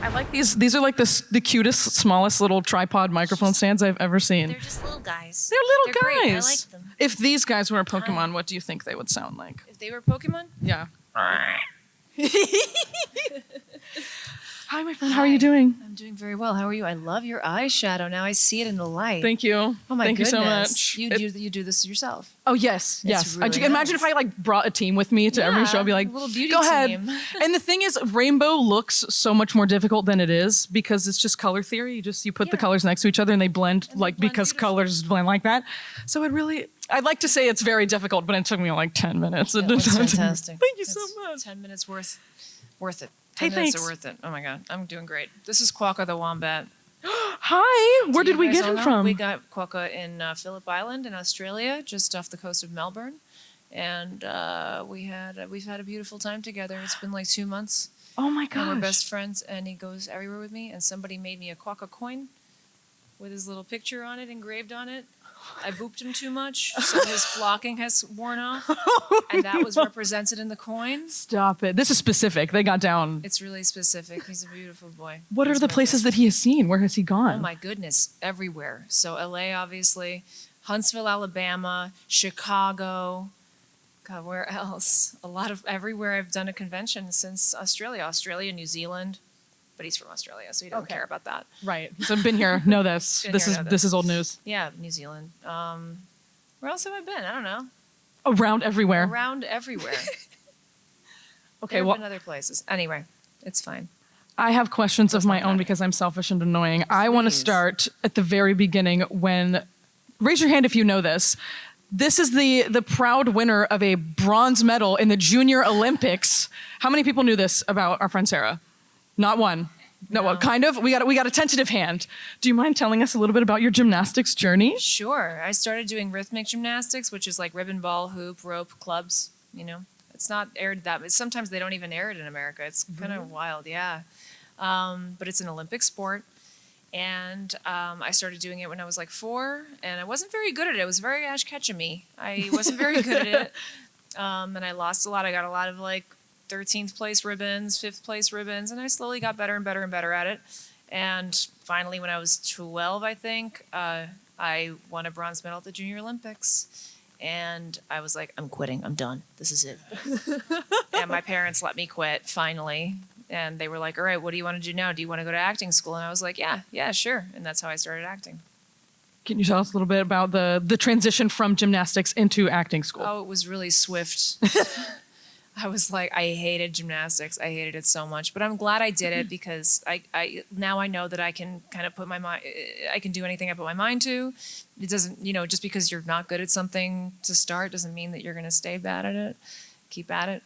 I like these. These are like the cutest, smallest little tripod microphone stands I've ever seen. They're just little guys. They're little They're guys. Great. I like them. If these guys were a Pokemon, what do you think they would sound like? If they were Pokemon? Yeah. Hi, my friend. How are you doing? I'm doing very well. How are you? I love your eyeshadow. Now I see it in the light. Thank you. Oh my Thank goodness. you so much. You do this yourself. Oh yes, yes. really Imagine nice. if I like brought a team with me to every show. I'd be like, a little beauty go ahead. team. And the thing is, rainbow looks so much more difficult than it is because it's just color theory. You put the colors next to each other and they blend because colors blend like that. So I'd like to say it's very difficult, but it took me like 10 minutes. Yeah, that's fantastic. Thank you so much. 10 minutes worth it. Hey, 10 minutes thanks. are worth it. Oh my God, I'm doing great. This is Quokka the Wombat. Hi, where did we get him from? We got Quokka in Phillip Island in Australia, just off the coast of Melbourne. And we've had a beautiful time together. It's been like 2 months. Oh my gosh. And we're best friends, and he goes everywhere with me. And somebody made me a Quokka coin with his little picture on it, engraved on it. I booped him too much, so his flocking has worn off, and that was represented in the coin. Stop it. This is specific. They got down. It's really specific. He's a beautiful boy. What are the places that he has seen? Where has he gone? Oh my goodness, everywhere. So LA, obviously, Huntsville, Alabama, Chicago. God, where else? Everywhere I've done a convention since Australia, New Zealand. But he's from Australia, so he doesn't care about that. Right. So I've been here. Know this. This is old news. Yeah, New Zealand. Where else have I been? I don't know. Around everywhere. Around everywhere. Okay, There have been other places. Anyway, it's fine. I have questions of my own because I'm selfish and annoying. I want to start at the very beginning when, raise your hand if you know this. This is the proud winner of a bronze medal in the Junior Olympics. How many people knew this about our friend Sarah? Not one. No, well, kind of. We got a tentative hand. Do you mind telling us a little bit about your gymnastics journey? Sure. I started doing rhythmic gymnastics, which is like ribbon ball, hoop, rope, clubs. It's not aired sometimes they don't even air it in America. It's kind of wild, yeah. But it's an Olympic sport. And I started doing it when I was like 4, and I wasn't very good at it. It was very Ash Ketchum-y. I wasn't very good at it. And I lost a lot. I got a lot of like 13th place ribbons, 5th place ribbons, and I slowly got better and better and better at it. And finally, when I was 12, I think, I won a bronze medal at the Junior Olympics. And I was like, I'm quitting. I'm done. This is it. And my parents let me quit, finally. And they were like, all right, what do you want to do now? Do you want to go to acting school? And I was like, yeah, sure. And that's how I started acting. Can you tell us a little bit about the transition from gymnastics into acting school? Oh, it was really swift. I was like, I hated gymnastics. I hated it so much, but I'm glad I did it because I now I know that I can kind of put my mind, I can do anything I put my mind to. It doesn't, just because you're not good at something to start doesn't mean that you're going to stay bad at it. Keep at it.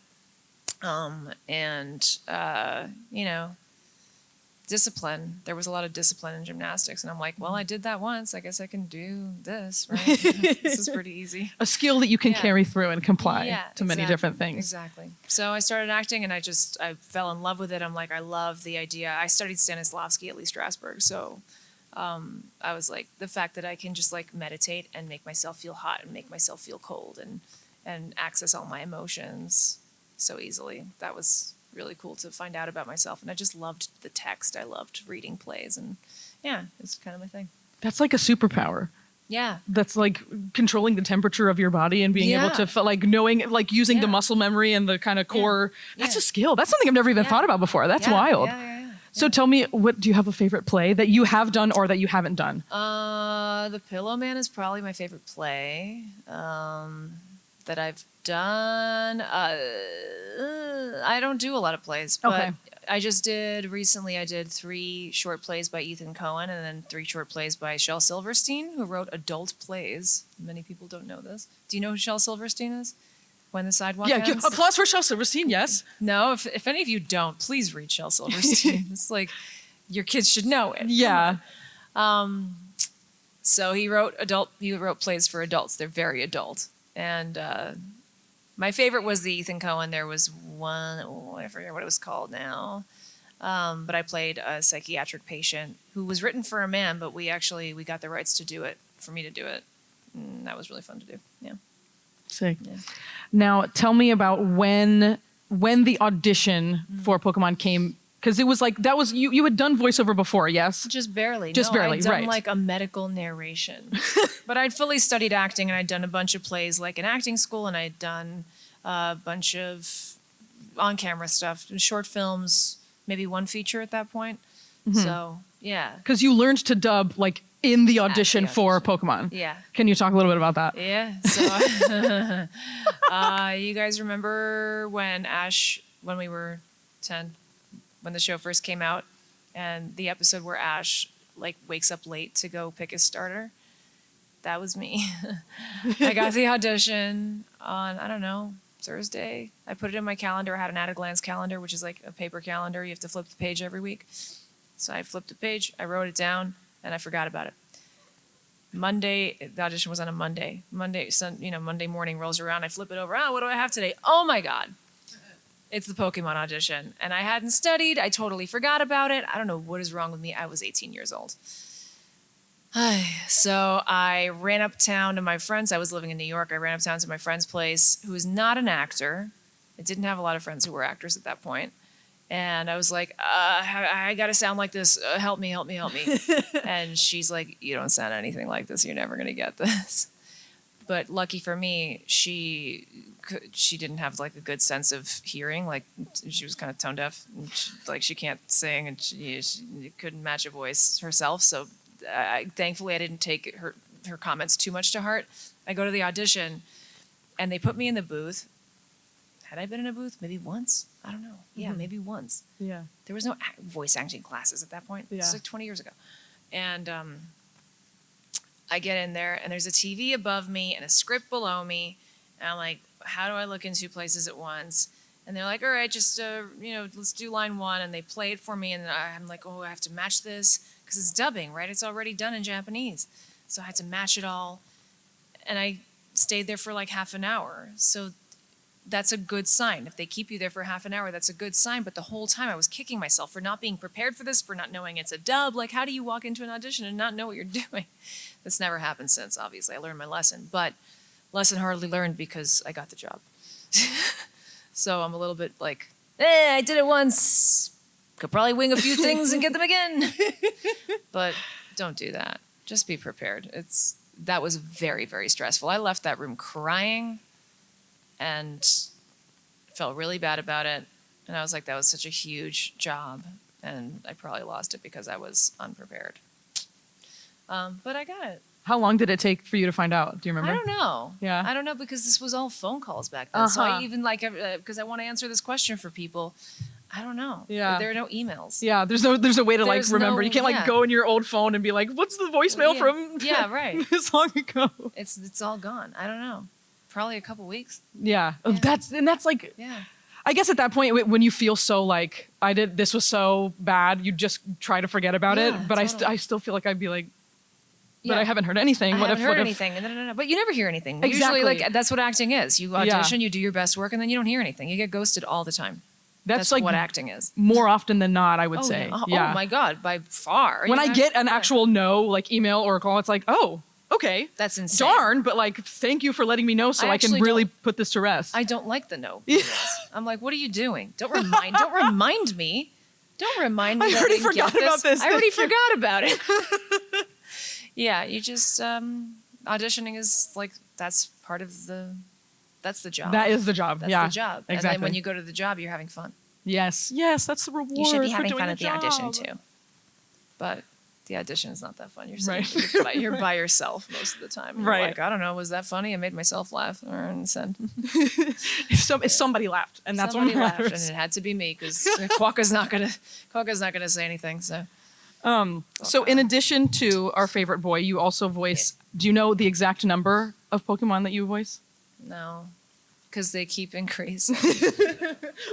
Discipline. There was a lot of discipline in gymnastics, and I'm like, well, I did that once. I guess I can do this, right? This is pretty easy. A skill that you can carry through and comply to many different things. Exactly. So I started acting, and I fell in love with it. I'm like, I love the idea. I studied Stanislavski at Lee Strasberg, so I was like, the fact that I can just like meditate and make myself feel hot and make myself feel cold and access all my emotions so easily. That was really cool to find out about myself. And I just loved the text. I loved reading plays. And yeah, it's kind of my thing. That's like a superpower. Yeah. That's like controlling the temperature of your body and being able to like knowing, like using the muscle memory and the kind of core. That's a skill. That's something I've never even thought about before. That's wild. So tell me, do you have a favorite play that you have done or that you haven't done? The Pillow Man is probably my favorite play that I've done. I don't do a lot of plays, but I just recently I did 3 short plays by Ethan Cohen and then 3 short plays by Shel Silverstein, who wrote adult plays. Many people don't know this. Do you know who Shel Silverstein is? When the Sidewalk Ends? Applause for Shel Silverstein, yes. No, if any of you don't, please read Shel Silverstein. It's like, your kids should know it. Yeah. So he wrote plays for adults. They're very adult. And my favorite was the Ethan Cohen. There was one, I forget what it was called now. But I played a psychiatric patient who was written for a man, but we got the rights to do it, for me to do it. And that was really fun to do. Yeah. Sick. Yeah. Now, tell me about when the audition for Pokemon came Because it was like, that was, you had done voiceover before, yes? Just barely. Just barely, I'd done right. like a medical narration. But I'd fully studied acting, and I'd done a bunch of plays like in acting school, and I'd done a bunch of on-camera stuff, short films, maybe one feature at that point. So, yeah. Because you learned to dub like in the audition for Pokemon. Yeah. Can you talk a little bit about that? Yeah. So, you guys remember when we were 10, when the show first came out, and the episode where Ash like wakes up late to go pick his starter? That was me. I got the audition on, I don't know, Thursday. I put it in my calendar. I had an at-a-glance calendar, which is like a paper calendar. You have to flip the page every week. So I flipped a page, I wrote it down, and I forgot about it. Monday, the audition was on a Monday. Monday morning rolls around. I flip it over. What do I have today? Oh my God. It's the Pokemon audition. And I hadn't studied. I totally forgot about it. I don't know what is wrong with me. I was 18 years old. So I ran uptown to my friend's. I was living in New York. I ran uptown to my friend's place, who is not an actor. I didn't have a lot of friends who were actors at that point. And I was like, I got to sound like this. Help me. And she's like, you don't sound anything like this. You're never going to get this. But lucky for me, she didn't have like a good sense of hearing. Like she was kind of tone deaf. And she can't sing, and she couldn't match a voice herself. So thankfully I didn't take her comments too much to heart. I go to the audition, and they put me in the booth. Had I been in a booth? Maybe once? I don't know. Yeah, maybe once. Yeah. There was no voice acting classes at that point. Yeah. It was like 20 years ago. And I get in there, and there's a TV above me and a script below me. And I'm like, how do I look in two places at once? And they're like, all right, just, let's do line one. And they play it for me. And I'm like, I have to match this because it's dubbing, right? It's already done in Japanese. So I had to match it all. And I stayed there for like half an hour. So that's a good sign. If they keep you there for half an hour, that's a good sign. But the whole time I was kicking myself for not being prepared for this, for not knowing it's a dub. Like, how do you walk into an audition and not know what you're doing? That's never happened since, obviously. I learned my lesson. But lesson hardly learned because I got the job. So I'm a little bit like, I did it once. Could probably wing a few things and get them again. But don't do that. Just be prepared. That was very, very stressful. I left that room crying and felt really bad about it. And I was like, that was such a huge job. And I probably lost it because I was unprepared. But I got it. How long did it take for you to find out? Do you remember? I don't know. Yeah. I don't know, because this was all phone calls back then. So I even because I want to answer this question for people. I don't know. Yeah. There are no emails. Yeah, there's a way to remember. No, you can't go in your old phone and be like, what's the voicemail from right. this long ago? It's all gone. I don't know. Probably a couple weeks. Yeah. That's like, yeah. I guess at that point when you feel so like this was so bad, you just try to forget about it. But totally. I still feel like I'd be like, but I haven't heard anything. I haven't heard anything. No. But you never hear anything. Exactly. Usually, that's what acting is. You audition, you do your best work, and then you don't hear anything. You get ghosted all the time. That's like what acting is. More often than not, I would say. Yeah. Oh my God, by far. When I get an actual email or a call, it's like, oh, okay. That's insane. Darn, but thank you for letting me know so I can really put this to rest. I don't like the no emails. I'm like, what are you doing? Don't remind me. Don't remind me. I already forgot about this. I already forgot about it. Yeah, you just auditioning is that's the job. That is the job. That's the job. Exactly. And then when you go to the job, you're having fun. Yes, that's the reward. You should be having for doing fun at the audition too. But the audition is not that fun. You're by yourself most of the time. You're like, I don't know, was that funny? I made myself laugh. If somebody laughed, and that's somebody what laughed, matters. and it had to be me because Quokka's not gonna say anything. So. So in addition to our favorite boy, you also voice. Do you know the exact number of Pokemon that you voice? No, because they keep increasing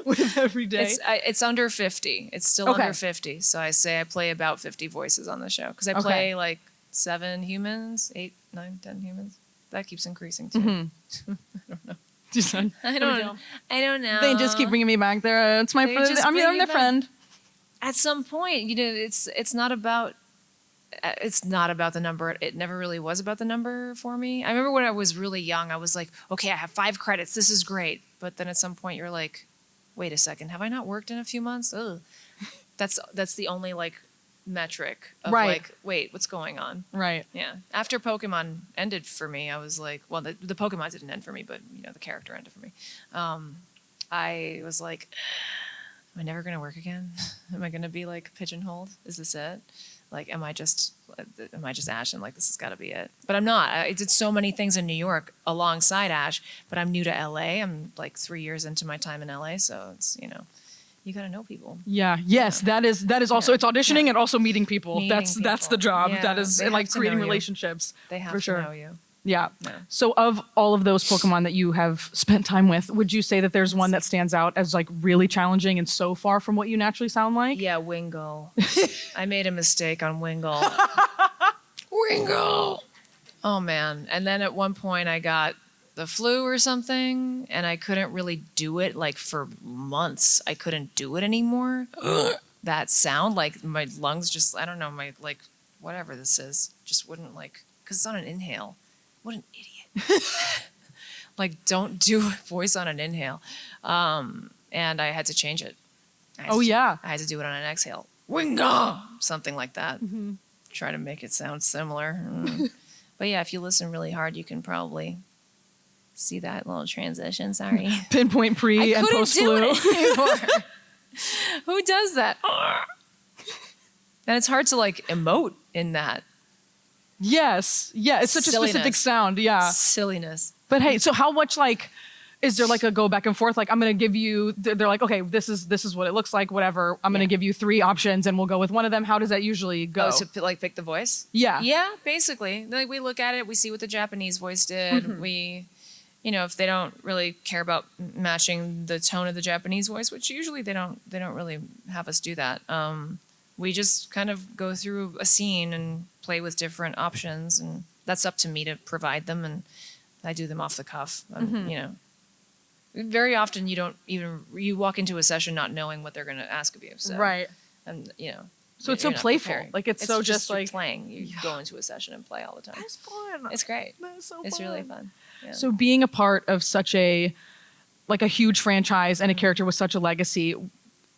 with every day. It's under 50. It's still under 50. So I say I play about 50 voices on the show because I play like 7 humans, 8, 9, 10 humans. That keeps increasing too. Mm-hmm. I don't know. I don't know. They just keep bringing me back there. It's my friend. I'm their friend. At some point, it's not about the number. It never really was about the number for me. I remember when I was really young, I was like, okay, I have 5 credits. This is great. But then at some point you're like, wait a second, have I not worked in a few months? Ugh. That's the only like metric of Right. like, wait, what's going on? Right. Yeah. After Pokemon ended for me, I was like, well, the Pokemon didn't end for me, but you know, the character ended for me. I was like, am I never going to work again? Am I going to be like pigeonholed? Is this it? Like, am I just Ash? And like, this has got to be it. But I'm not. I did so many things in New York alongside Ash, but I'm new to LA. I'm like 3 years into my time in LA. So it's, you know, you got to know people. Yeah. Yes. That is also, it's auditioning and also meeting people. Meeting that's the people. job. Yeah, That is they and, like have to creating know you. relationships. They have for to sure. know you. Yeah. Yeah. So of all of those Pokemon that you have spent time with, would you say that there's one that stands out as like really challenging and so far from what you naturally sound like? Yeah, Wingull. I made a mistake on Wingull. Wingull. Oh man. And then at one point I got the flu or something and I couldn't really do it like for months. I couldn't do it anymore. That sound, like my lungs just, I don't know, my like whatever this is, just wouldn't like, because it's on an inhale. What an idiot. Like, don't do a voice on an inhale. And I had to change it. I had to do it on an exhale. Winga! Something like that. Mm-hmm. Try to make it sound similar. But yeah, if you listen really hard, you can probably see that little transition. Sorry. Pinpoint pre and post flu. I couldn't do it anymore. Who does that? And it's hard to like emote in that. Yes. Yeah. It's such a specific Silliness. sound. Yeah. Silliness. But hey, so how much like, is there like a go back and forth? Like I'm going to give you, they're like, okay, this is what it looks like, whatever. I'm going to give you 3 options and we'll go with one of them. How does that usually go? Oh, to like pick the voice? Yeah. Yeah, basically. Like we look at it, we see what the Japanese voice did. Mm-hmm. We, you know, if they don't really care about matching the tone of the Japanese voice, which usually they don't really have us do that. We just kind of go through a scene and play with different options, and that's up to me to provide them, and I do them off the cuff. You know, very often you walk into a session not knowing what they're going to ask of you. So, Right. and you know, So it's so you're not playful. preparing. Like it's so just you're like playing. You go into a session and play all the time. That's fun. It's great. That is so It's fun. really fun. Yeah. So being a part of such a huge franchise and a character with such a legacy,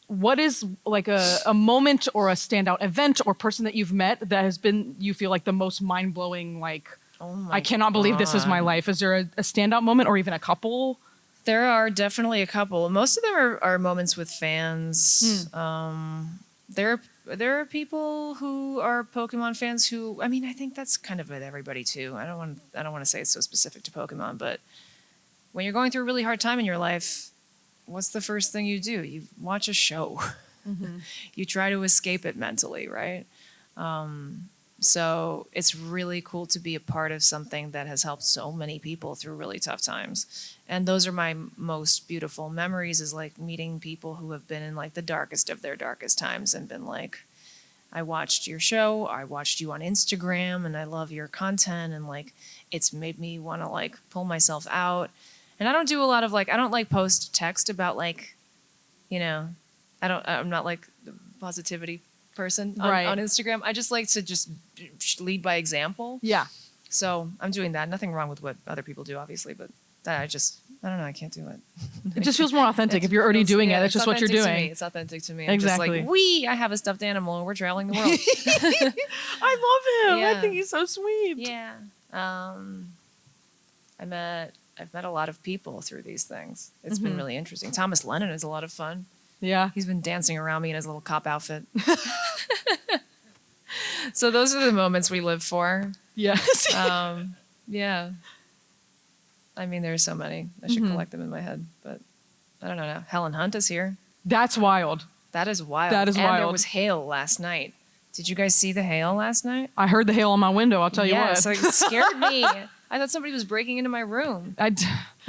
what is like a moment or a standout event or person that you've met that has been, you feel like the most mind blowing, like, Oh my I cannot believe this is my God. life. Is there a standout moment or even a couple? There are definitely a couple. Most of them are moments with fans. There are people who are Pokemon fans who, I mean, I think that's kind of with everybody too. I don't want to say it's so specific to Pokemon, but when you're going through a really hard time in your life, what's the first thing you do? You watch a show. You try to escape it mentally, right? So it's really cool to be a part of something that has helped so many people through really tough times. And those are my most beautiful memories, is like meeting people who have been in like the darkest of their darkest times and been like, I watched your show, I watched you on Instagram, and I love your content, and like it's made me want to like pull myself out. And I don't do a lot of like, I don't like post text about like, you know, I'm not like the positivity person on Instagram. I just like to just lead by example. Yeah. So I'm doing that. Nothing wrong with what other people do, obviously, but that I don't know. I can't do it. It just feels more authentic. If you're already doing it, that's just what you're doing. It's authentic to me. Exactly. I'm just like, I have a stuffed animal and we're traveling the world. I love him. Yeah. I think he's so sweet. Yeah. I've met a lot of people through these things. It's been really interesting. Thomas Lennon is a lot of fun. Yeah. He's been dancing around me in his little cop outfit. So those are the moments we live for. Yes. Yeah. I mean, there's so many. I should collect them in my head, but I don't know now. Helen Hunt is here. That's wild. That is wild. That is and wild. There was hail last night. Did you guys see the hail last night? I heard the hail on my window. I'll tell you Yes, what. it scared me. I thought somebody was breaking into my room. I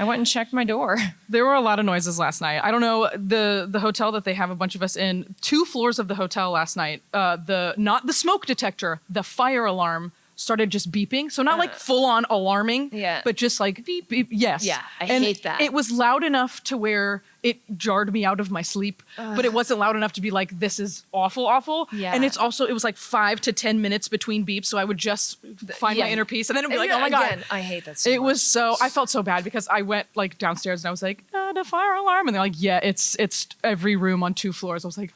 went and checked my door. There were a lot of noises last night. I don't know, the hotel that they have a bunch of us in, 2 floors of the hotel last night, not the smoke detector, the fire alarm started just beeping. So not like full on alarming, Yeah. but just like beep, beep. Yes. Yeah, I And hate that. It was loud enough to where it jarred me out of my sleep, but it wasn't loud enough to be like, this is awful, awful. Yeah. And it was like 5 to 10 minutes between beeps. So I would just find my inner peace and then it'd be like, oh my God. Again, I hate that so It much. was so, I felt so bad because I went like downstairs and I was like, the fire alarm. And they're like, yeah, it's every room on 2 floors. I was like,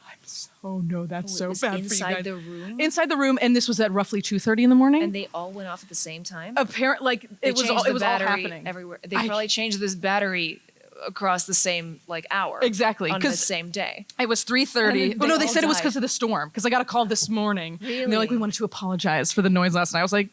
no, that's so bad for you inside guys. the room? Inside the room. And this was at roughly 2:30 in the morning. And they all went off at the same time? Apparently, like They it was changed all, the it was all battery happening everywhere. They probably changed this battery across the same like hour. Exactly, On the 'cause same day. It was And 3:30. then Oh no, they all said it was died. because of the storm. Because I got a call this morning, and they're like, Really? "We wanted to apologize for the noise last night." I was like,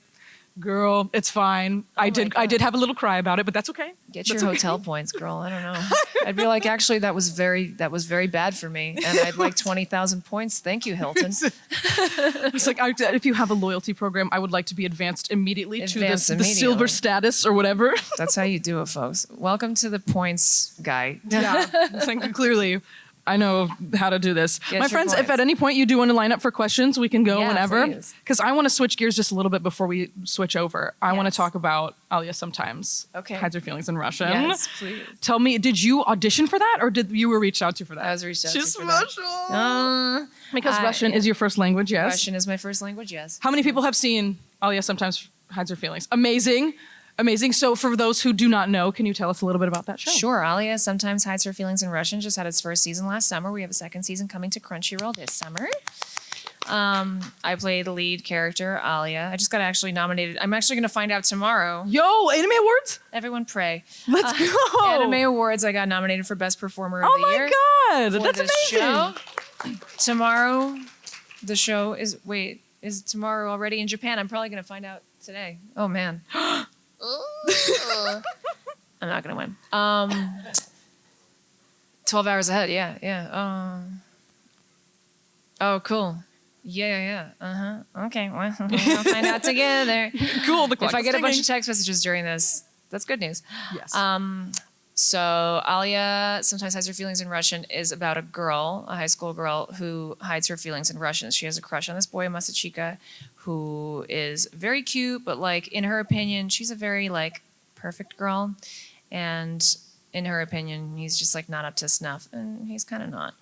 "Girl, it's fine. I did have a little cry about it, but that's okay." Get That's your okay. hotel points, girl. I don't know. I'd be like, actually, that was very bad for me, and I'd like 20,000 points. Thank you, Hilton. It's like if you have a loyalty program, I would like to be advanced immediately to Advanced the silver immediately. status or whatever. That's how you do it, folks. Welcome to the points guy. Yeah, it's like, clearly. I know how to do this. Get My your friends, if points. at any point you do want to line up for questions, we can go Yeah, whenever. please. Because I want to switch gears just a little bit before we switch over. I want to Yes. talk about Alya sometimes. Okay. Hides her feelings in Russian. Yes, please. Tell me, did you audition for that or did you were reached out to for that? I was reached out to She's for that. special. Because I- Russian is your first language, yes? Russian is my first language, yes. How many people have seen Alya sometimes hides her feelings? Amazing. Amazing. So for those who do not know, can you tell us a little bit about that show? Sure. Alya sometimes hides her feelings in Russian. Just had its first season last summer. We have a second season coming to Crunchyroll this summer. I play the lead character, Alya. I just got actually nominated. I'm actually going to find out tomorrow. Yo, Anime Awards? Everyone pray. Let's go. Anime Awards. I got nominated for Best Performer of Oh the Year. my God. for That's this amazing. show. Tomorrow, the show is tomorrow already in Japan? I'm probably going to find out today. Oh, man. I'm not going to win. 12 hours ahead. Yeah. Oh, cool. Yeah. Okay. Well, we'll find out together. Cool. The clock If I is get a bunch of ticking. text messages during this, that's good news. Yes. So Alya sometimes hides her feelings in Russian is about a girl, a high school girl, who hides her feelings in Russian. She has a crush on this boy, Masachika, who is very cute, but like in her opinion, she's a very like perfect girl. And in her opinion, he's just like not up to snuff, and he's kind of not.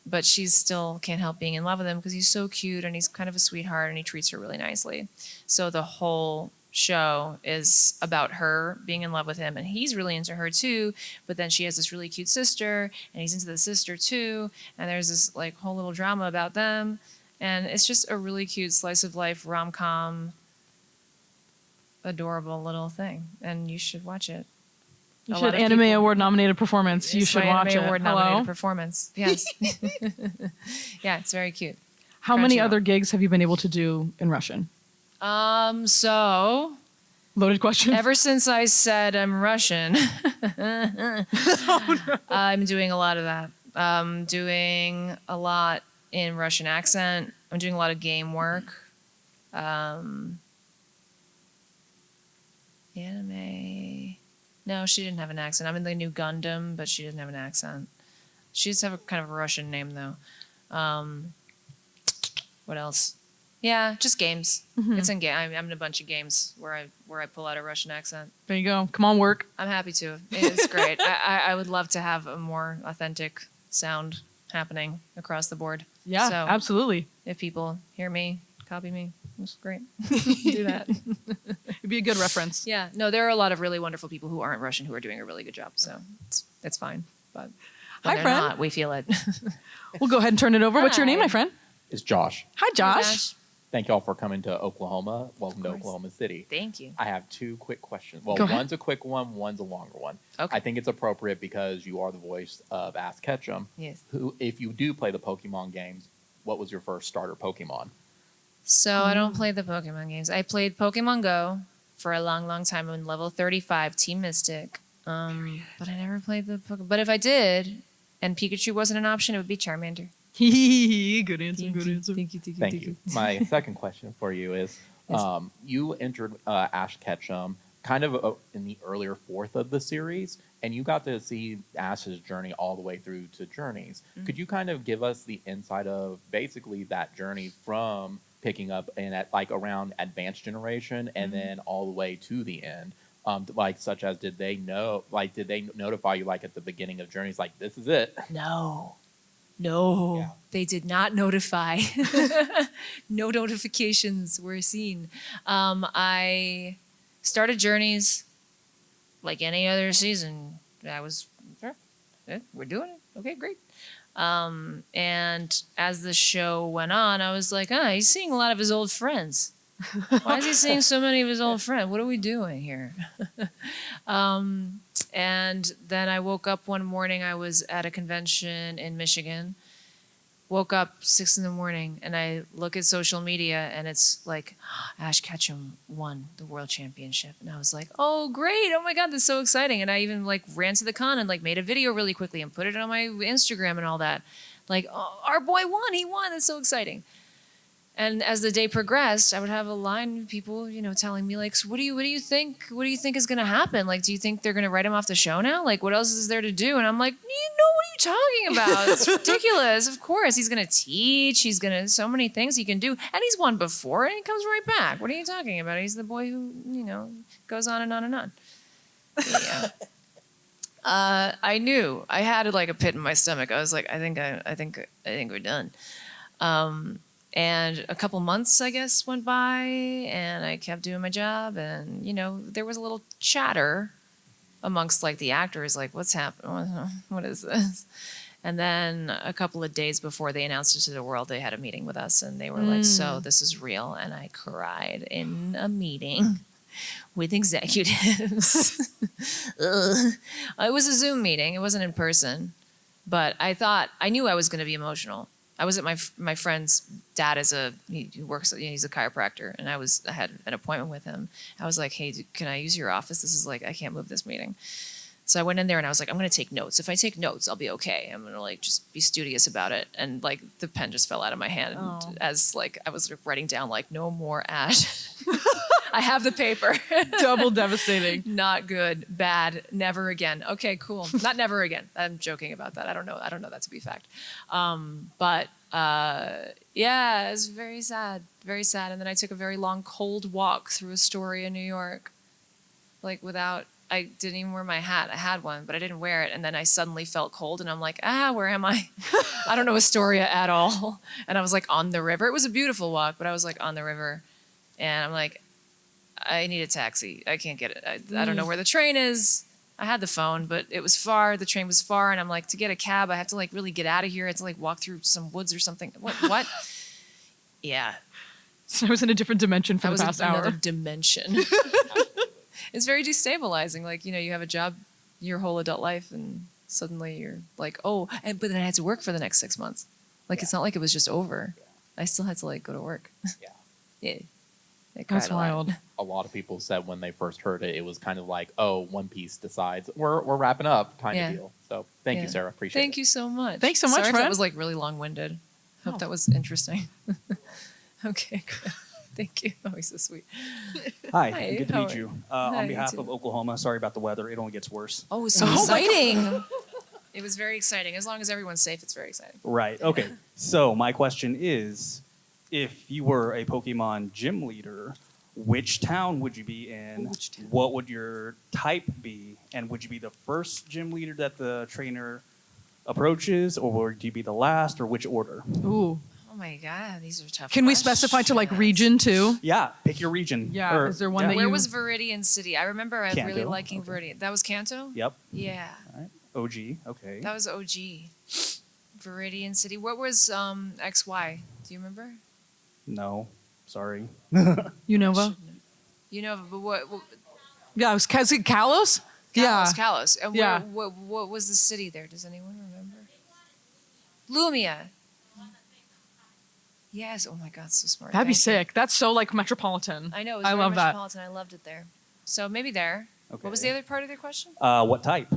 But she still can't help being in love with him because he's so cute and he's kind of a sweetheart and he treats her really nicely. So the whole show is about her being in love with him, and he's really into her too. But then she has this really cute sister, and he's into the sister too. And there's this like whole little drama about them, and it's just a really cute slice of life rom-com, adorable little thing. And you should watch it. You A should lot of Anime people- Award nominated performance. You It's should my watch Anime it. Award Hello? nominated performance. Yes. Yeah, it's very cute. How many Crunchyroll. other gigs have you been able to do in Russian? So Loaded question. ever since I said I'm Russian, I'm doing a lot of that. Doing a lot in Russian accent. I'm doing a lot of game work. Anime. No, she didn't have an accent. I'm in the new Gundam, but she didn't have an accent. She does have a kind of a Russian name though. What else? Yeah, just games. It's in game. I'm in a bunch of games where I pull out a Russian accent. There you go. Come on, work. I'm happy to. It's great. I would love to have a more authentic sound happening across the board. Yeah, So absolutely. if people hear me, copy me. It's great. Do that. It'd be a good reference. Yeah. No, there are a lot of really wonderful people who aren't Russian who are doing a really good job. So it's fine. But when Hi, they're friend. not, we feel it. We'll go ahead and turn it over. What's your name, Hi. my friend? It's Josh. Hi, Josh. Thank y'all for coming to Oklahoma. Welcome to course. Oklahoma City. Thank you. I have 2 quick questions. Well, Go ahead. one's a quick one, one's a longer one. Okay. I think it's appropriate because you are the voice of Ash Ketchum. Yes. Who, if you do play the Pokemon games, what was your first starter Pokemon? So I don't play the Pokemon games. I played Pokemon Go for a long, long time. I'm in level 35, Team Mystic. But I never played the Pokemon. But if I did, and Pikachu wasn't an option, it would be Charmander. Good answer. Good answer. Thank you. Thank you. My second question for you is, you entered Ash Ketchum kind of in the earlier 4th of the series, and you got to see Ash's journey all the way through to Journeys. Could you kind of give us the insight of basically that journey from picking up and at like around Advanced Generation and then all the way to the end? Like, such as, did they notify you, like, at the beginning of Journeys, like, this is it? No. Yeah. They did not notify. No notifications were seen. I started Journeys like any other season. I was, we're doing it. Okay, great. And as the show went on, I was like, he's seeing a lot of his old friends. Why is he seeing so many of his old friends? What are we doing here? And then I woke up one morning. I was at a convention in Michigan. Woke up 6 a.m. and I look at social media and it's like, Ash Ketchum won the world championship. And I was like, oh, great. Oh my God, that's so exciting. And I even like ran to the con and like made a video really quickly and put it on my Instagram and all that. Like, oh, our boy won. He won. That's so exciting. And as the day progressed, I would have a line of people, telling me like, so what do you think? What do you think is going to happen? Like, do you think they're going to write him off the show now? Like, what else is there to do? And I'm like, what are you talking about? It's ridiculous. Of course, he's going to teach. He's going to so many things he can do, and he's won before, and he comes right back. What are you talking about? He's the boy who goes on and on and on. Yeah. I knew I had like a pit in my stomach. I was like, I think we're done. And a couple months, I guess, went by, and I kept doing my job. And, there was a little chatter amongst, like, the actors, like, what's happening? What is this? And then a couple of days before they announced it to the world, they had a meeting with us, and they were like, so this is real. And I cried in a meeting with executives. It was a Zoom meeting. It wasn't in person. But I knew I was going to be emotional. I was at my friend's dad he works, he's a chiropractor, and I had an appointment with him. I was like, hey, can I use your office? This is like, I can't move this meeting. So I went in there and I was like, I'm going to take notes. If I take notes, I'll be okay. I'm going to like just be studious about it. And like the pen just fell out of my hand as like I was writing down like, no more Ash. I have the paper. Double devastating. Not good. Bad. Never again. Okay, cool. Not never again. I'm joking about that. I don't know that to be fact. But yeah, it was very sad. Very sad. And then I took a very long cold walk through Astoria, New York. Like I didn't even wear my hat. I had one, but I didn't wear it. And then I suddenly felt cold and I'm like, where am I? I don't know Astoria at all. And I was like on the river. It was a beautiful walk, but I was like on the river. And I'm like, I need a taxi. I can't get it. I don't know where the train is. I had the phone, but it was far. The train was far. And I'm like, to get a cab, I have to like really get out of here. I have to like walk through some woods or something. What? Yeah. So I was in a different dimension for the past hour. Another dimension. It's very destabilizing. Like, you have a job your whole adult life and suddenly you're like, but then I had to work for the next 6 months. Like, It's not like it was just over. Yeah. I still had to like go to work. Yeah. Yeah. That's wild. A lot of people said when they first heard it, it was kind of like, One Piece decides we're wrapping up kind of deal. So thank you, Sarah. Appreciate it. Thank you so much. Thanks so much, Sorry if friend. that was like really long-winded. Hope that was interesting. Okay, good. Thank you. Oh, he's so sweet. Hi, good to how meet are you. Hi, On you behalf too. of Oklahoma, sorry about the weather. It only gets worse. Oh, it's so exciting. It was very exciting. As long as everyone's safe, it's very exciting. Right. Okay. So my question is, if you were a Pokemon gym leader, which town would you be in? What would your type be? And would you be the first gym leader that the trainer approaches, or would you be the last, or which order? Ooh. Oh my God, these are tough. Can we specify to like region too? Yeah, pick your region. Yeah, is there one that Where you... was Viridian City? I remember really Kanto. liking Viridian. That was Kanto? Yep. Yeah. All right. OG. Okay. That was OG. Viridian City. What was XY? Do you remember? No. Sorry. Unova? But what Yeah, was it Kalos? Yeah. Kalos. And Yeah. what was the city there? Does anyone remember? Lumia. Yes. Oh my God, so smart. That'd be Thank you. sick. That's so like metropolitan. I know. It was I very love that. metropolitan. I loved it there. So maybe there. Okay. What was the other part of your question? What type?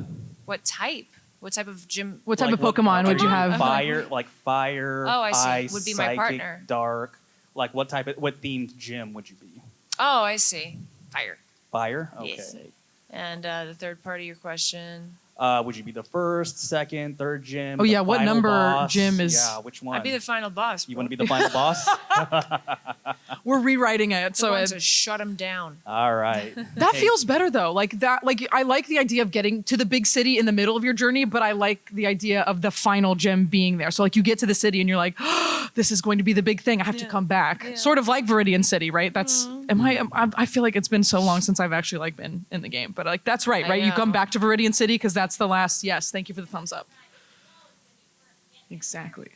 What type? What type of gym? What type Like, of Pokemon would you have? Fire, like fire. Oh, I see. Ice, Would be my psychic, partner. Dark. Like what themed gym would you be? Oh, I see. Fire. Fire. Okay. Yes. And the third part of your question. Would you be the first, second, third gym? Oh, the yeah, what final number boss? gym is- Yeah, which one? I'd be the final boss. You bro. want to be the final boss? We're rewriting it. They're So going it, to shut him down. All right. that Hey, feels better though. Like that, like I like the idea of getting to the big city in the middle of your journey, but I like the idea of the final gym being there. So like you get to the city and you're like, oh, this is going to be the big thing. I have to come back. Yeah. Sort of like Viridian City, right? That's I feel like it's been so long since I've actually like been in the game, but like that's right, I right? You know. come back to Viridian City because that's the last. Yes, thank you for the thumbs up. Exactly.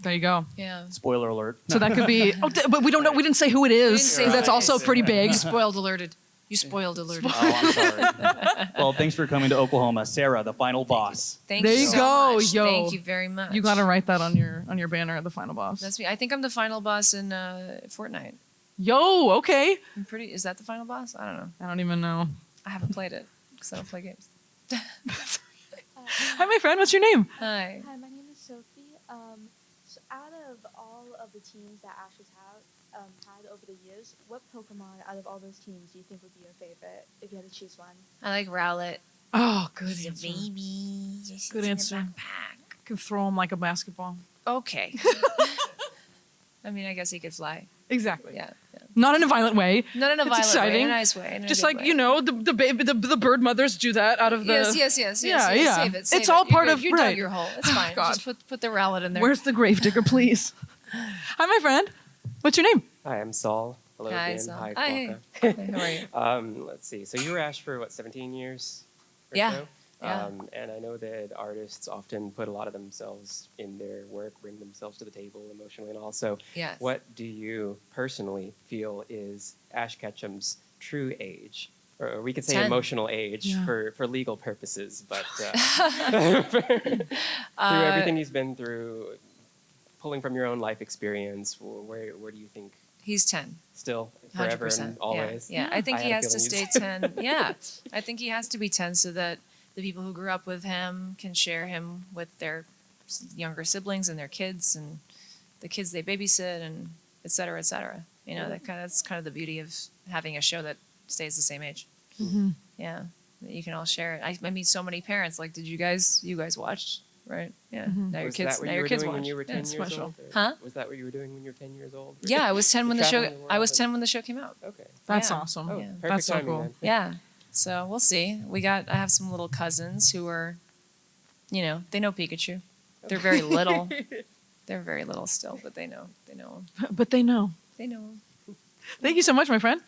There you go. Yeah. Spoiler alert. So that could be, but we don't know. We didn't say who it is. didn't say So who that's it also is. pretty big. You spoiled alerted. You spoiled alerted. Oh, I'm sorry. Well, thanks for coming to Oklahoma, Sarah, the final boss. Thank There you you so go, much. yo. Thank you very much. You got to write that on your banner, the final boss. That's me. I think I'm the final boss in Fortnite. Yo, okay. I'm pretty. Is that the final boss? I don't know. I don't even know. I haven't played it because I don't play games. Hi, my friend. What's your name? Hi. Hi, my name is Sophie. So out of all of the teams that Ash has had over the years, what Pokemon out of all those teams do you think would be your favorite if you had to choose one? I like Rowlet. Oh, good He's a answer. baby. Just Good sits in a answer. backpack. Can throw him like a basketball. Okay. I mean, I guess he could fly. Exactly. Yeah. Not in a violent way. Not in a It's violent way, exciting. in a nice way. In a Just good like way. you know, the baby, the bird mothers do that out of the. Yes. Yeah, yeah. Save it. It's all You're part good. of- You right. dug your hole. It's fine. God. Just put the Rowlet in there. Where's the gravedigger, please? Hi, my friend. What's your name? Hi, I'm Saul. Hello Hi, again. Saul. Hi, Hi. Quokka. How are you? Let's see. So you were Ash for what, 17 years? Or Yeah. So? Yeah. And I know that artists often put a lot of themselves in their work, bring themselves to the table emotionally and all. So Yes. what do you personally feel is Ash Ketchum's true age? Or we could say 10. emotional age Yeah. for legal purposes, but through everything he's been through, pulling from your own life experience, where do you think He's 10. still 100%. forever and always? Yeah. I think I he had a has to stay feeling 10. Yeah. I think he has to be 10 so that the people who grew up with him can share him with their younger siblings and their kids and the kids they babysit and et cetera, et cetera. You know, that's kind of the beauty of having a show that stays the same age. Mm-hmm. Yeah. That you can all share it. I meet so many parents. Like, you guys watched, right? Yeah. Mhm. Now your Was kids, that what now you your were kids doing watch. when you were 10 Yeah. years special. old? Or Huh? Was that what you were doing when you were 10 years old? Yeah, I was 10 when the show. Traveling the I was world 10 when the show came out. Okay. That's Yeah. awesome. Oh, Yeah. perfect That's so timing cool. then. Yeah. So we'll see. I have some little cousins who are, they know Pikachu. They're very little. They're very little still, but they know him. But they know. They know him. Thank you so much, my friend.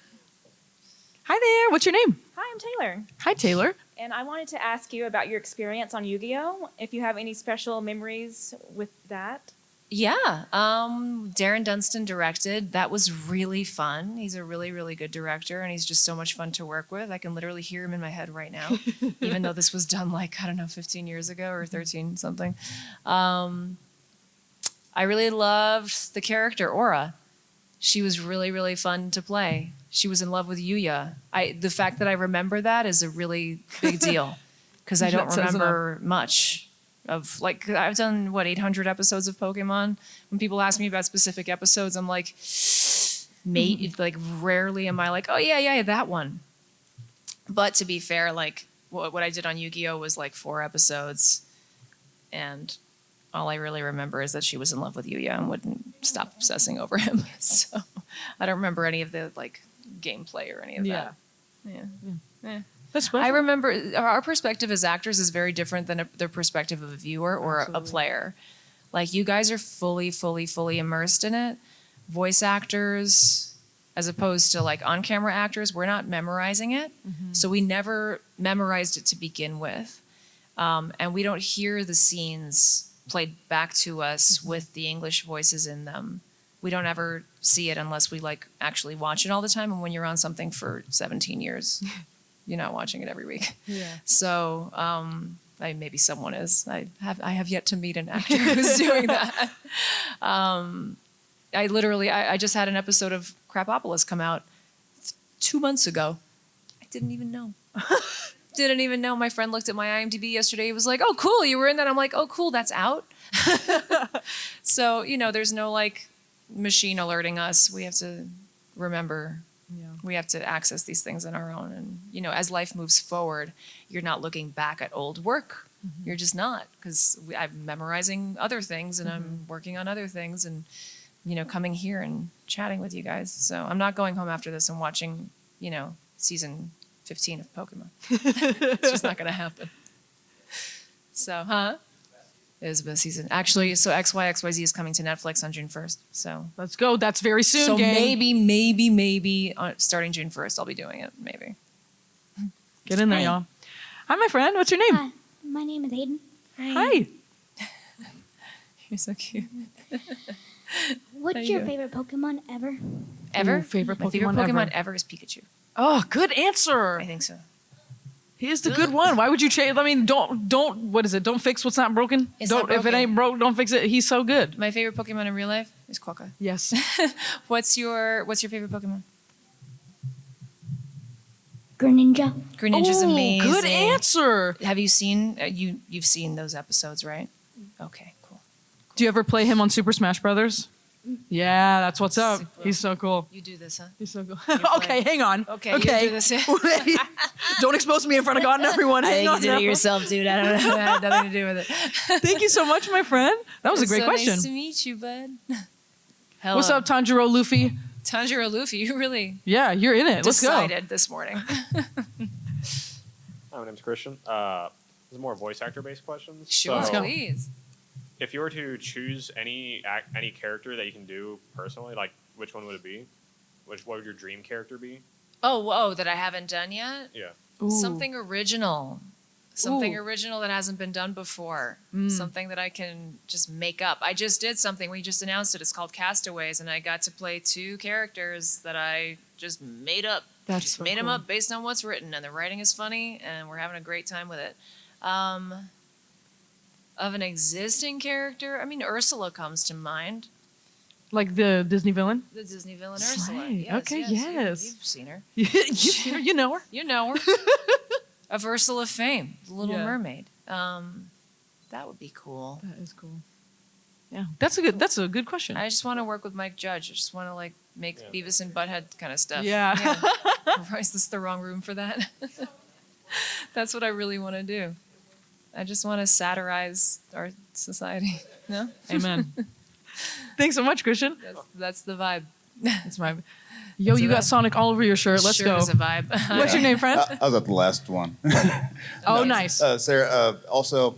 Hi there. What's your name? Hi, I'm Taylor, Hi, Taylor. and I wanted to ask you about your experience on Yu-Gi-Oh! If you have any special memories with that. Yeah. Darren Dunstan directed. That was really fun. He's a really, really good director, and he's just so much fun to work with. I can literally hear him in my head right now, even though this was done 15 years ago or 13 something. I really loved the character Aura. She was really, really fun to play. She was in love with Yuya. The fact that I remember that is a really big deal because I don't That says remember much of I've done 800 episodes of Pokemon. When people ask me about specific episodes, I'm like, mate, rarely am I like, oh yeah, that one. But to be fair, what I did on Yu-Gi-Oh was 4 episodes, and all I really remember is that she was in love with Yuya and wouldn't stop obsessing over him. So I don't remember any of the gameplay or any of that. Yeah. That's special. I remember our perspective as actors is very different than the perspective of a viewer or a player. You guys are fully, fully, fully immersed in it. Voice actors, as opposed to on-camera actors, we're not memorizing it. Mm-hmm. So we never memorized it to begin with. And we don't hear the scenes played back to us with the English voices in them. We don't ever see it unless we actually watch it all the time. And when you're on something for 17 years, you're not watching it every week. Yeah. So maybe someone is. I have yet to meet an actor who's doing that. I just had an episode of Crapopolis come out 2 months ago. I didn't even know. Didn't even know. My friend looked at my IMDb yesterday. He was like, "Oh, cool, you were in that." I'm like, "Oh, cool, that's out." So there's no machine alerting us. We have to remember. Yeah. We have to access these things on our own. And as life moves forward, you're not looking back at old work You're just not, because I'm memorizing other things and I'm working on other things and, coming here and chatting with you guys. So I'm not going home after this and watching, season 15 of Pokemon. It's just not going to happen. So, It was the best season. Actually, so XYXYZ is coming to Netflix on June 1st. So Let's go. That's very soon, so gang. maybe starting June 1st, I'll be doing it. Maybe. Get in there, Hi. y'all. Hi, my friend. What's your name? Hi, my name is Hayden. Hi. You're so cute. What's How you your doing? favorite Pokemon ever? Ever? Ooh, favorite My favorite Pokemon Pokemon ever. ever is Pikachu. Oh, good answer. I think so. He is the good one. Why would you change? I mean, don't. What is it? Don't fix what's not broken. It's don't. not If it broken. ain't broke, don't fix it. He's so good. My favorite Pokemon in real life is Quokka. Yes. What's your favorite Pokemon? Greninja. Greninja's Ooh, amazing. Good answer. Have you seen you've seen those episodes, right? Okay, cool. Do you ever play him on Super Smash Brothers? Yeah, that's what's up. Super. He's so cool. You do this, huh? He's so cool. play. Okay, hang on. Okay, you do this. Don't expose me in front of God and everyone. Hang on now. yourself, dude. I don't know. It had nothing to do with it. Thank you so much, my friend. That was a great question. Nice to meet you, bud. Hello. What's up, Tanjiro Luffy? Tanjiro Luffy? You really Yeah, you're in it. Let's go. decided this morning. Hi, my name's Christian. This is more voice actor based questions. Sure, So, please. if you were to choose any character that you can do personally, like which one would it be? What would your dream character be? Oh, that I haven't done yet? Yeah. Ooh. Something original. Something Ooh. original that hasn't been done before. Mm. Something that I can just make up. I just did something. We just announced it. It's called Castaways, and I got to play 2 characters that I just made up. That's just so made them cool. up based on what's written, and the writing is funny, and we're having a great time with it. Of an existing character, I mean, Ursula comes to mind. Like the Disney villain? The Disney villain Ursula. Slay. Yes, Okay, yes. yes. You've seen her. you know her. You know her. Of Ursula fame, the Little Yeah. Mermaid. That would be cool. That is cool. Yeah, that's a good question. I just want to work with Mike Judge. I just want to make Yeah. Beavis and Butthead kind of stuff. Yeah. Or is this the wrong room for that? That's what I really want to do. I just want to satirize our society. No, Amen. Thanks so much, Christian. that's the vibe. That's my. Yo, That's you a got vibe. Sonic all over your shirt. Let's sure go. is a vibe. What's your name, friend? I was at the last one. Oh, nice. Sarah, also,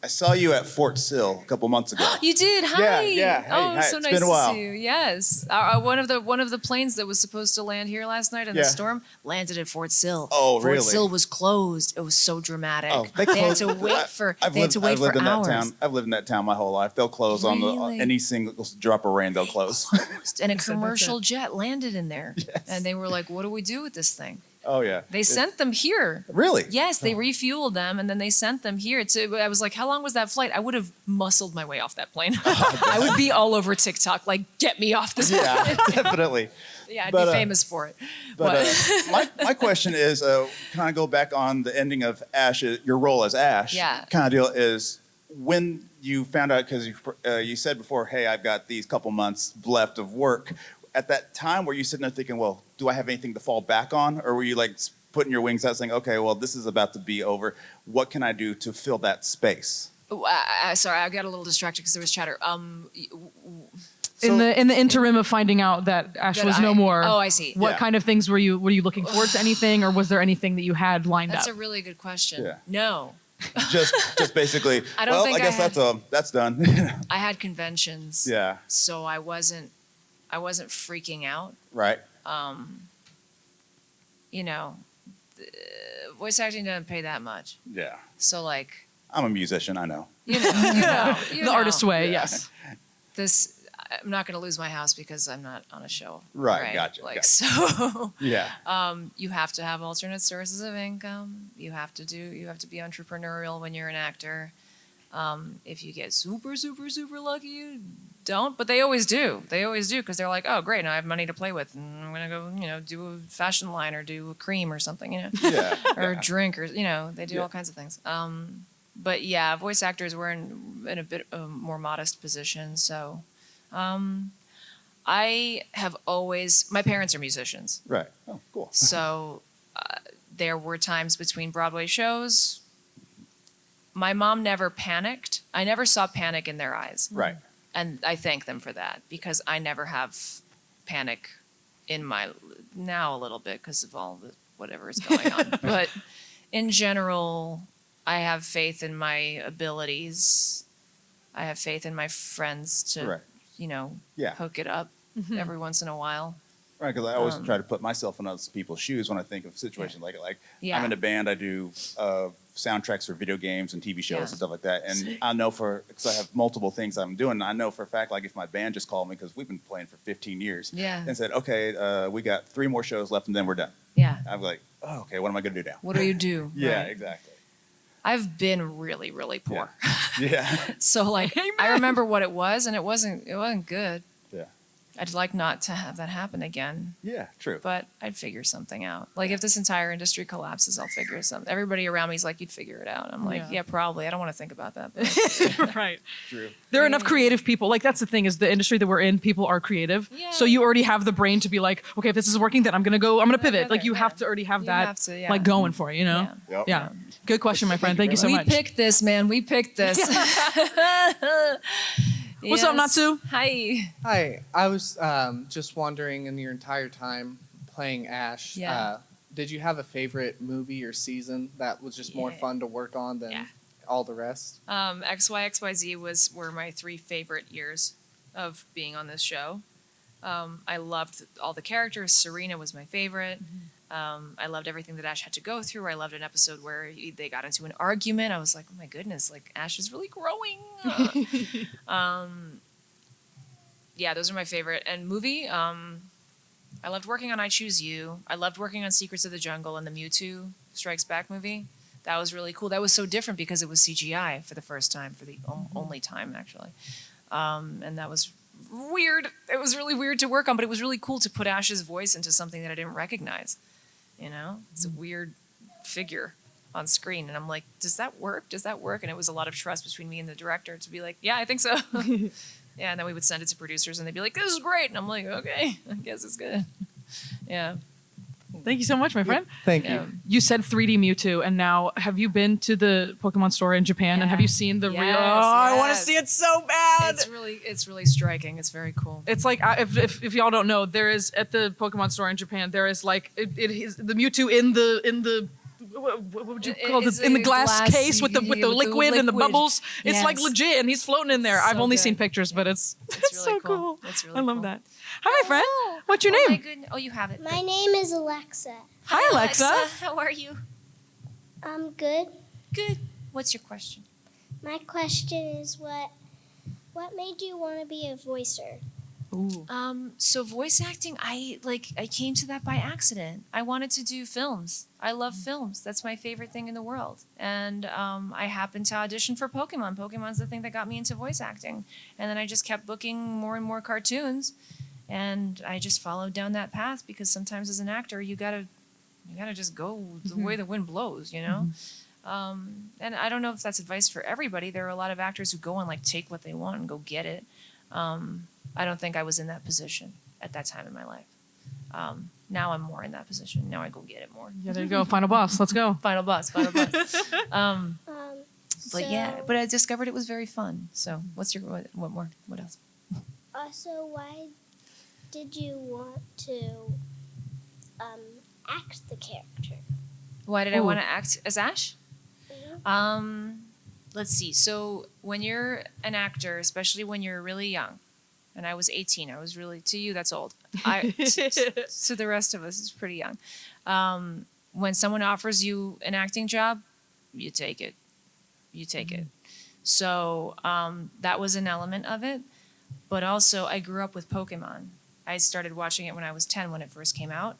I saw you at Fort Sill a couple months ago. You did. Hi. yeah. Hey, oh, hi. so It's nice been a while. to see you. Yes. One of the planes that was supposed to land here last night in the Yeah. storm landed at Fort Sill. Oh, Fort really? Sill was closed. It was so dramatic. Oh, they had closed- to wait for. I've They had to lived wait for in hours. that town. I've lived in that town my whole life. They'll close on Really? any single drop of rain. They'll close. And a that's commercial jet landed in there, and they were like, "What do we do with this thing?" Oh yeah. They sent them here. Really? Yes, they refueled them, and then they sent them here. I was like, how long was that flight? I would have muscled my way off that plane. I would be all over TikTok, like, get me off this plane. Yeah, definitely. Yeah, I'd But, be famous for it. But my question is, kind of go back on the ending of Ash, your role as Ash. Yeah. Kind of deal is when you found out, because you said before, hey, I've got these couple months left of work. At that time, were you sitting there thinking, well, do I have anything to fall back on? Or were you like putting your wings out saying, okay, well, this is about to be over. What can I do to fill that space? Sorry, I got a little distracted because there was chatter. in the interim of finding out that Ash That was no more. Oh, I see. What Yeah. kind of things were you looking forward to? Anything, or was there anything that you had lined That's up? a really good question. Yeah. No, just basically, I don't well, think I guess that's done. I had conventions. Yeah, So I wasn't freaking out. right. You know, voice acting doesn't pay that much. Yeah. So like, I'm a musician, I know. you The know. artist way, Yeah. yes. This, I'm not going to lose my house because I'm not on a show. Right, gotcha, Like, gotcha. so, Yeah. you have to have alternate sources of income. You have to be entrepreneurial when you're an actor. If you get super, super, super lucky, you don't, but they always do. They always do because they're like, oh, great, now I have money to play with, and I'm gonna go, do a fashion line or do a cream or something, Yeah. or a yeah. drink, or they do Yeah. all kinds of things. But yeah, voice actors were in a bit more modest position. So, I have always. My parents are musicians, Right. Oh, cool. so there were times between Broadway shows. my mom never panicked. I never saw panic in their eyes. Right. And I thank them for that because I never have panic in my, now a little bit because of all the whatever is going on. But in general, I have faith in my abilities. I have faith in my friends to, Right. you know, Yeah. hook it up every once in a while. Right, because I always try to put myself in other people's shoes when I think of situations like Yeah. I'm in a band. I do soundtracks for video games and TV shows Yeah. and stuff like that. And I know because I have multiple things I'm doing. I know for a fact, like if my band just called me because we've been playing for 15 years, Yeah. and said, okay, we got 3 more shows left and then we're done. Yeah. I'm like, oh, okay, what am I going to do now? What do you do? Yeah, Right. exactly. I've been really, really poor. Yeah. So like I remember what it was and it wasn't good. Yeah. I'd like not to have that happen again. Yeah, true. But I'd figure something out. Like if this entire industry collapses, I'll figure something. Everybody around me is like, you'd figure it out. I'm like, yeah, probably. I don't want to think about that. But Right. True. There are enough creative people. Like that's the thing is the industry that we're in, people are creative. Yeah. So you already have the brain to be like, okay, if this is working, then I'm gonna pivot. Like you have to already have You that have to, yeah. like going for it, you know? Yep. Yeah. Good question, my friend. Thank you so we much. picked this, man. We picked this. What's up, Yes. Natsu? Hi. Hi, I was just wondering in your entire time playing Ash, Yeah. did you have a favorite movie or season that was just more Yeah. fun to work on than Yeah. all the rest? XYXYZ were my 3 favorite years of being on this show. I loved all the characters. Serena was my favorite. I loved everything that Ash had to go through. I loved an episode where they got into an argument. I was like, oh my goodness, like Ash is really growing. Yeah, those are my favorite. And movie, I loved working on I Choose You. I loved working on Secrets of the Jungle and the Mewtwo Strikes Back movie. That was really cool. That was so different because it was CGI for the first time, for the only time actually. And that was weird. It was really weird to work on, but it was really cool to put Ash's voice into something that I didn't recognize. You know, it's a weird figure on screen, and I'm like, does that work? Does that work? And it was a lot of trust between me and the director to be like, yeah, I think so. Yeah, and then we would send it to producers, and they'd be like, this is great, and I'm like, okay, I guess it's good. Yeah. Thank you so much, my friend. Thank Yeah. you. You said 3D Mewtwo, and now have you been to the Pokemon store in Japan? And have Yeah. you seen the real? Yes, I want to yes. see it so bad. It's really striking. It's very cool. It's like if y'all don't know, there is at the Pokemon store in Japan, there is like it is the Mewtwo in the what would you call It's this in the a glass glass- case with the yeah, with the liquid and the liquid. bubbles. It's like Yes. legit, and he's floating in there. It's I've so only good. seen pictures, but it's It's really so cool. It's really I love cool. that. Hi, my friend. What's your Oh my name? goodness. Oh, you have it. My name is Alexa. Hi, Alexa. How are you? I'm good. Good. What's your question? My question is what made you want to be a voicer? Ooh. So voice acting, I came to that by accident. I wanted to do films. I love films. That's my favorite thing in the world. And I happened to audition for Pokemon. Pokemon's the thing that got me into voice acting. And then I just kept booking more and more cartoons. And I just followed down that path because sometimes as an actor, you gotta just go the way the wind blows, you know? And I don't know if that's advice for everybody. There are a lot of actors who go and like take what they want and go get it. I don't think I was in that position at that time in my life. Now I'm more in that position. Now I go get it more. Yeah, there you go. Final boss. Let's go. Final boss. But yeah, So- but I discovered it was very fun. So what's your, what more? What else? Also, why did you want to act the character? Why did I Ooh. want to act as Ash? Mhm. Let's see. So when you're an actor, especially when you're really young, and I was 18, I was really, to you, that's old. To the rest of us, it's pretty young. When someone offers you an acting job, you take it. You take it. So that was an element of it. But also, I grew up with Pokemon. I started watching it when I was 10 when it first came out.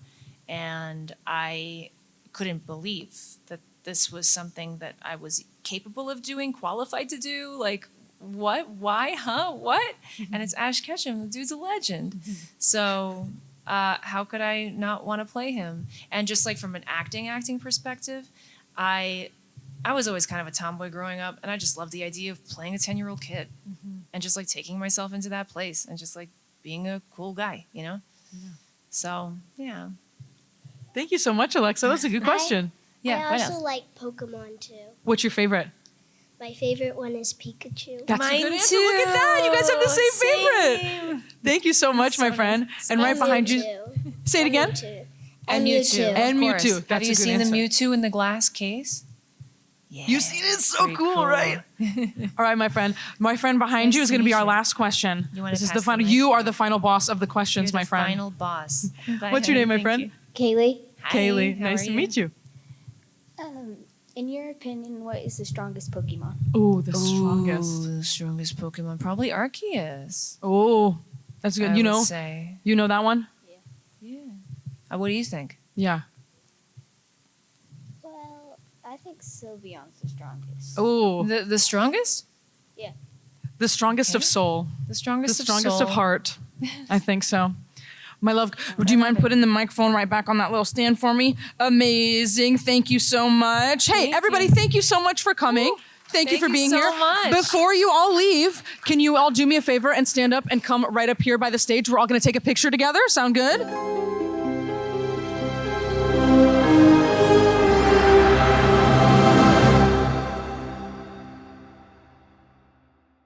And I couldn't believe that this was something that I was capable of doing, qualified to do. Like, what? Why? Huh? What? And it's Ash Ketchum. The dude's a legend. So how could I not want to play him? And just like from an acting perspective, I was always kind of a tomboy growing up, and I just loved the idea of playing a 10-year-old kid and just like taking myself into that place and just like being a cool guy, you know? Yeah. So, yeah. Thank you so much, Alexa. That's a good question. Yeah, I what also else? like Pokemon too. What's your favorite? My favorite one is Pikachu. That's a Mine good answer. too. Look at that. You guys have the same favorite. Thank you so much, my friend. And right behind you, say it again. And Mewtwo. And of course. Mewtwo. Have That's you a good seen answer. the Mewtwo in the glass case? Yeah. You see, it's so Pretty cool, right? All right, my friend. My friend behind Nice you is to going to be meet our you. last question. You wanna This is pass the the final. mic? You are the final boss of the questions, You're my the friend. final boss. What's your name, my friend? Kaylee, Kaylee. How Nice are to you? meet you. in your opinion, what is the strongest Pokemon? Oh, the strongest. Ooh, the strongest Pokemon. Probably Arceus. Oh, that's good. I You would know, say. you know that one? Yeah. What do you think? Yeah. Well, I think Sylveon's the strongest. Oh, The strongest? Yeah. the strongest of Okay. soul. The strongest The of strongest soul. of heart. I think so. My love, would you mind putting the microphone right back on that little stand for me? Amazing. Thank you so much. Hey, Thank everybody, you. thank you so much for coming. Thank you Thank for you being so here. much. Before you all leave, can you all do me a favor and stand up and come right up here by the stage? We're all going to take a picture together. Sound good?